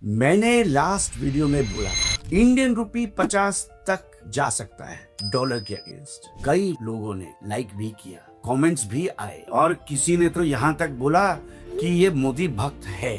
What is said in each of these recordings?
मैंने last video में बोला था इंडियन रुपी 50 तक जा सकता है डॉलर के अगेंस्ट। कई लोगों ने लाइक भी किया, कमेंट्स भी आए और किसी ने तो यहाँ तक बोला कि ये मोदी भक्त है।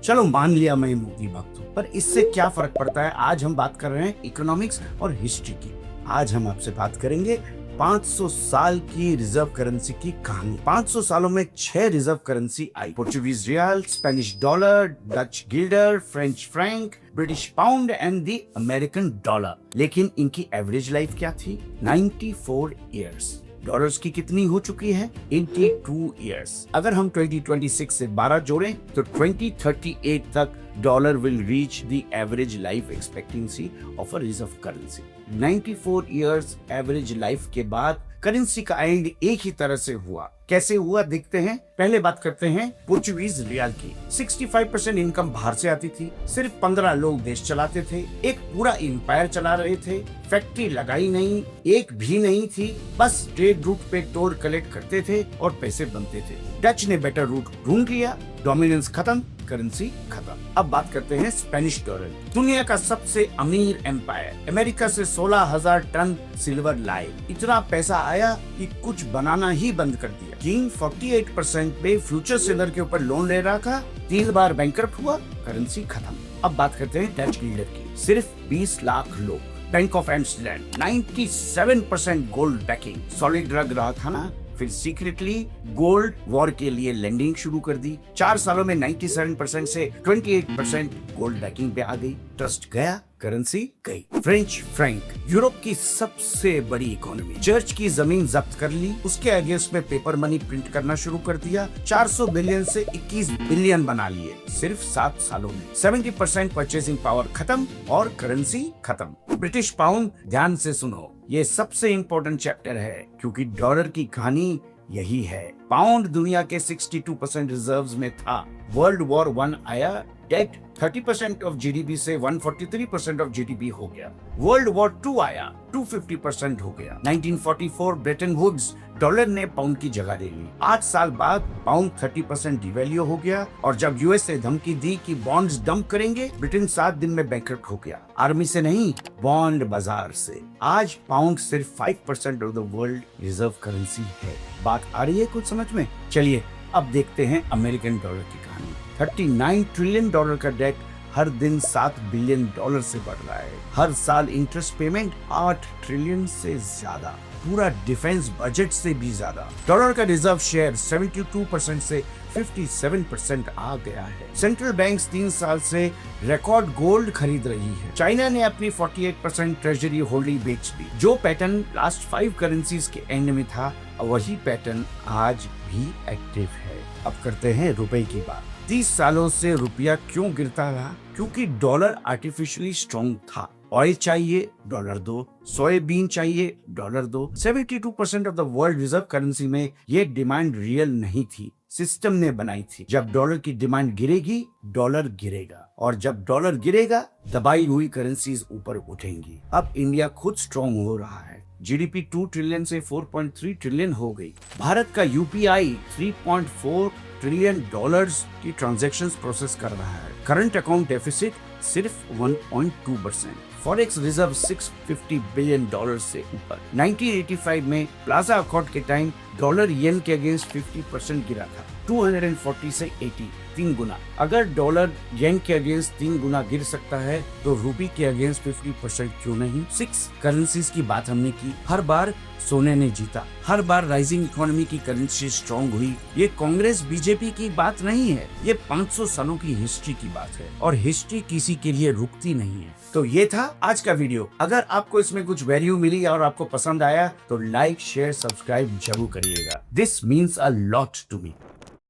चलो मान लिया मैं मोदी भक्त हूँ, पर इससे क्या फर्क पड़ता है। आज हम बात कर रहे हैं इकोनॉमिक्स और हिस्ट्री की। आज हम आपसे बात करेंगे 500 साल की रिजर्व करेंसी की कहानी। 500 सालों में 6 reserve currency I. Portuguese real, Spanish dollar, Dutch Gilder, French Frank, British pound and the American dollar. लेकिन इनकी एवरेज लाइफ क्या थी? 94 इयर्स। डॉलर्स की कितनी हो चुकी है? 82 इयर्स। अगर हम 2026 से 12 जोड़ें तो 2038 तक dollar will reach the average life expectancy of a reserve currency. 94 years average life के बाद करेंसी का एंड एक ही तरह से हुआ। कैसे हुआ देखते हैं। पहले बात करते हैं पोर्चुगीज रियल की। 65% इनकम बाहर से आती थी। सिर्फ 15 लोग देश चलाते थे। एक पूरा एम्पायर चला रहे थे। फैक्ट्री लगाई नहीं, एक भी नहीं थी। बस ट्रेड रूट पे टोल कलेक्ट करते थे और पैसे बनते थे। डच ने बेटर रूट ढूंढ लिया, डोमिनेंस खत्म, करेंसी खत्म। अब बात करते हैं स्पेनिश डॉलर। दुनिया का सबसे अमीर एम्पायर अमेरिका से 16,000 टन सिल्वर लाए। इतना पैसा आया कि कुछ बनाना ही बंद कर दिया। किंग 48% पे फ्यूचर सेलर के ऊपर लोन ले रहा था। 3 बार बैंकरप्ट हुआ, करेंसी खत्म। अब बात करते हैं डच गिल्डर की। सिर्फ 20 लाख लोग। Bank of Amsterdam 97% gold banking. Solid रग रहा था ना, फिर सीक्रेटली गोल्ड वॉर के लिए लेंडिंग शुरू कर दी। 4 सालों में 97% से 28% गोल्ड बैकिंग पे आ गई। ट्रस्ट गया, करेंसी गई। फ्रेंच फ्रैंक यूरोप की सबसे बड़ी इकोनॉमी। चर्च की जमीन जब्त कर ली, उसके अगेंस्ट में पेपर मनी प्रिंट करना शुरू कर दिया। 400 बिलियन से 21 बिलियन बना लिए सिर्फ 7 सालों में। 70% परचेसिंग पावर खत्म और करेंसी खत्म। ब्रिटिश पाउंड, ध्यान से सुनो, ये सबसे इंपॉर्टेंट चैप्टर है क्योंकि डॉलर की कहानी यही है। पाउंड दुनिया के 62% रिजर्व्स में था। वर्ल्ड वॉर 1 आया, डेट 30% ऑफ जीडीपी से 143% ऑफ जीडीपी हो गया। वर्ल्ड वॉर 2 आया, 250% हो गया। 1944 ब्रेटन वुड्स, डॉलर ने पाउंड की जगह ले ली। 8 साल बाद पाउंड 30% डिवैल्यू हो गया और जब यूएस ने धमकी दी कि बॉन्ड्स डंप करेंगे, ब्रिटेन 7 दिन में बैंकरप्ट हो गया। आर्मी से नहीं, बॉन्ड बाजार से। आज पाउंड सिर्फ 5% of the world reserve currency है। बात आ रही है कुछ समझ में? चलिए अब देखते हैं अमेरिकन डॉलर की कहानी। 39 ट्रिलियन डॉलर का डेट हर दिन 7 बिलियन डॉलर से बढ़ रहा है। हर साल इंटरेस्ट पेमेंट 8 ट्रिलियन से ज्यादा, पूरा डिफेंस बजट से भी ज्यादा। डॉलर का रिजर्व शेयर 72% से 57% आ गया है। सेंट्रल बैंक्स 3 साल से रिकॉर्ड गोल्ड खरीद रही है। चाइना ने अपनी 48% ट्रेजरी होल्डिंग बेच दी। जो पैटर्न लास्ट 5 करेंसीज के एंड में था, वही पैटर्न आज भी एक्टिव है। अब करते हैं रुपए की बात। 30 सालों से रुपया क्यों गिरता रहा? क्योंकि डॉलर आर्टिफिशियली स्ट्रॉन्ग था। ऑयल चाहिए, डॉलर दो। सोयाबीन चाहिए, डॉलर दो। 72% of the world reserve currency में ये डिमांड रियल नहीं थी, सिस्टम ने बनाई थी। जब डॉलर की डिमांड गिरेगी, डॉलर गिरेगा, और जब डॉलर गिरेगा, दबाई हुई करेंसीज ऊपर उठेंगी। अब इंडिया खुद स्ट्रॉन्ग हो रहा है। जीडीपी 2 ट्रिलियन से 4.3 ट्रिलियन हो गई। भारत का यूपीआई 3.4 ट्रिलियन डॉलर्स की ट्रांजैक्शंस प्रोसेस कर रहा है। करंट अकाउंट डेफिसिट सिर्फ 1.2%। फॉरेक्स रिजर्व 650 बिलियन डॉलर से ऊपर। 1985 में प्लाजा अकॉर्ड के टाइम डॉलर येन के अगेंस्ट 50% गिरा था। 240 से 80, 3 गुना। अगर डॉलर येन के अगेंस्ट 3 गुना गिर सकता है तो रूपी के अगेंस्ट 50% क्यों नहीं? 6 करेंसीज की बात हमने की। हर बार सोने ने जीता। हर बार राइजिंग इकोनॉमी की करेंसी स्ट्रॉन्ग हुई। ये कांग्रेस बीजेपी की बात नहीं है, ये 500 सालों की हिस्ट्री की बात है और हिस्ट्री किसी के लिए रुकती नहीं है। तो ये था आज का वीडियो। अगर आपको इसमें कुछ वैल्यू मिली और आपको पसंद आया तो लाइक, शेयर, सब्सक्राइब जरूर करिएगा। This means a lot to me.